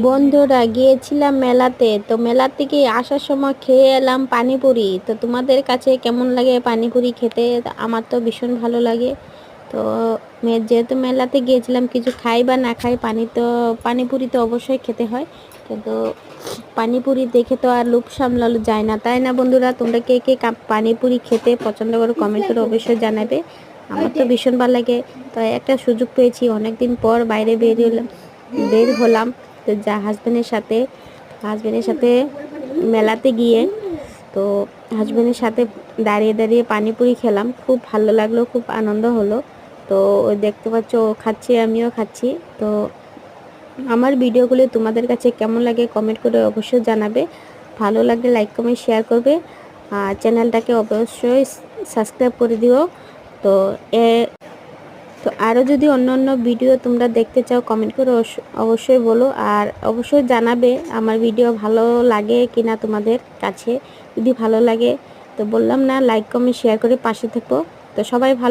বন্ধুরা গিয়েছিলাম মেলাতে, তো মেলা থেকে আসার সময় খেয়ে এলাম পানিপুরি। তো তোমাদের কাছে কেমন লাগে পানিপুরি খেতে? আমার তো ভীষণ ভালো লাগে। তো যেহেতু মেলাতে গিয়েছিলাম, কিছু খাই বা না খাই, পানিপুরি তো অবশ্যই খেতে হয়। কিন্তু পানিপুরি দেখে তো আর লোভ সামলানো যায় না, তাই না বন্ধুরা? তোমরা কে কে পানিপুরি খেতে পছন্দ করো কমেন্ট করে অবশ্যই জানাবে। আমার তো ভীষণ ভালো লাগে। তো একটা সুযোগ পেয়েছি, অনেক দিন পর বাইরে বের হলাম। তো হাজবেন্ডের সাথে মেলাতে গিয়ে, তো হাজবেন্ডের সাথে দাঁড়িয়ে দাঁড়িয়ে পানিপুরি খেলাম, খুব ভালো লাগলো, খুব আনন্দ হলো। তো ওই দেখতে পাচ্ছ ও খাচ্ছে, আমিও খাচ্ছি। তো আমার ভিডিওগুলো তোমাদের কাছে কেমন লাগে কমেন্ট করে অবশ্যই জানাবে। ভালো লাগলে লাইক কমেন্ট শেয়ার করবে, আর চ্যানেলটাকে অবশ্যই সাবস্ক্রাইব করে দিও। তো এ তো আরও যদি অন্য অন্য ভিডিও তোমরা দেখতে চাও কমেন্ট করে অবশ্যই বলো, আর অবশ্যই জানাবে আমার ভিডিও ভালো লাগে কিনা তোমাদের কাছে। যদি ভালো লাগে তো বললাম না, লাইক কমেন্ট শেয়ার করে পাশে থেকো। তো সবাই ভালো